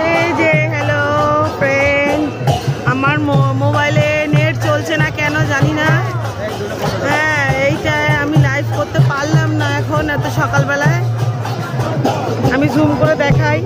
এই যে hello friend, আমার মোবাইলে নেট চলছে না কেন জানি না। হ্যাঁ, এইটায় আমি লাইভ করতে পারলাম না এখন এত সকালবেলায়। আমি জুম করে দেখাই।